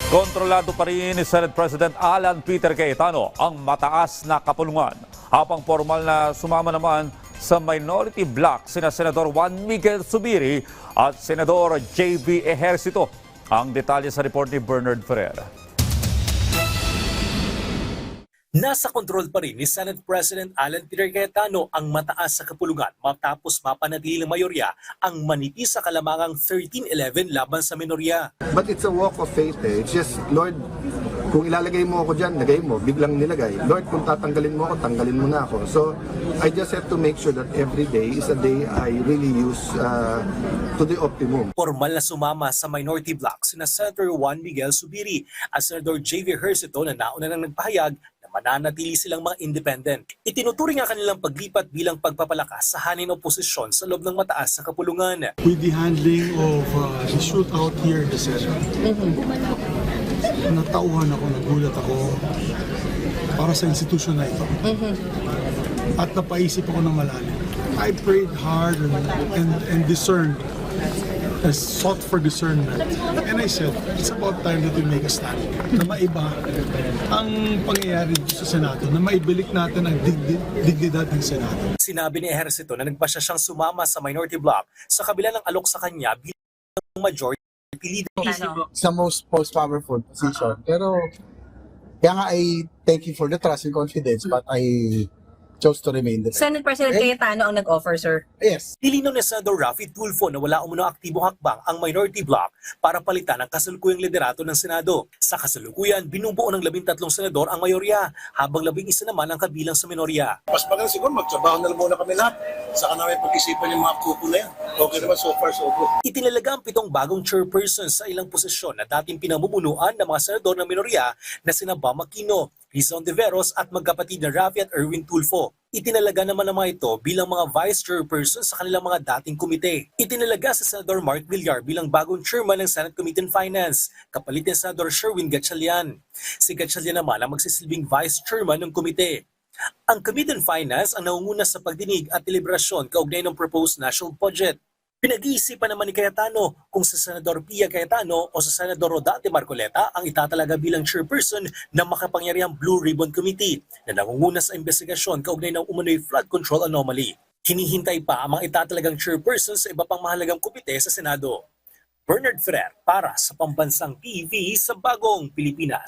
Kontrolado pa rin ni Senate President Alan Peter Cayetano ang mataas na kapulungan. Habang formal na sumama naman sa minority bloc sina Senador Juan Miguel Zubiri at Senador J.B. Ejercito. Ang detalye sa report ni Bernard Ferrer. Nasa kontrol pa rin ni Senate President Alan Peter Cayetano ang mataas sa kapulungan matapos mapanatili ng mayorya ang manipis sa kalamangang 13-11 laban sa minorya. But it's a walk of faith eh. It's just, Lord, kung ilalagay mo ako dyan, lagay mo, biglang nilagay. Lord, kung tatanggalin mo ako, tanggalin mo na ako. So, I just have to make sure that every day is a day I really use to the optimum. Formal na sumama sa minority bloc sina Senator Juan Miguel Zubiri at Senator J.B. Ejercito na nauna nang nagpahayag na mananatili silang mga independent. Itinuturing ang kanilang paglipat bilang pagpapalakas sa hanin oposisyon sa loob ng mataas sa kapulungan. With the handling of the shootout here in the Senate, natauhan ako, nagulat ako para sa institusyon na ito. At napaisip ako ng malalim. I prayed hard and discerned, I sought for discernment. And I said, it's about time that we make a stand. Na maiba ang pangyayari dito sa Senado, na maibalik natin ang dignidad ng Senado. Sinabi ni Ejercito na nagpasya siyang sumama sa minority bloc sa kabila ng alok sa kanya bilang majority leader. Sa most powerful position. Pero, kaya nga I thank you for the trust and confidence, but I chose to remain there. Senate President Cayetano ang nag-offer, sir. Yes. Nilinaw ni Senador Raffy Tulfo na wala umano aktibong hakbang ang minority bloc para palitan ang kasalukuyang liderato ng Senado. Sa kasalukuyan, binubuo ng 13 senador ang mayorya, habang 11 naman ang kabilang sa minorya. Mas maganda siguro magtrabaho na lang muna kami lahat. Saka namin pag-isipan yung mga kuko na yan. Okay naman, so far so good. Itinalaga ang 7 bagong chairperson sa ilang posisyon na dating pinamumunuan ng mga senador ng minorya na sina Bam Aquino, Rizon Ontiveros at magkapatid na Raffy at Erwin Tulfo. Itinalaga naman ang mga ito bilang mga vice chairperson sa kanilang mga dating komite. Itinalaga sa Senador Mark Villar bilang bagong chairman ng Senate Committee on Finance, kapalit ni Senador Sherwin Gatchalian. Si Gatchalian naman ang magsisilbing vice chairman ng komite. Ang Committee on Finance ang nangunguna sa pagdinig at deliberasyon kaugnay ng proposed national budget. Pinag-iisipan naman ni Cayetano kung sa Senador Pia Cayetano o sa Senador Rodate Marcoleta ang itatalaga bilang chairperson ng makapangyarihang Blue Ribbon Committee na nangunguna sa investigasyon kaugnay ng umano'y flood control anomaly. Hinihintay pa ang mga itatalagang chairperson sa iba pang mahalagang komite sa Senado. Bernard Ferrer para sa Pambansang TV sa Bagong Pilipinas.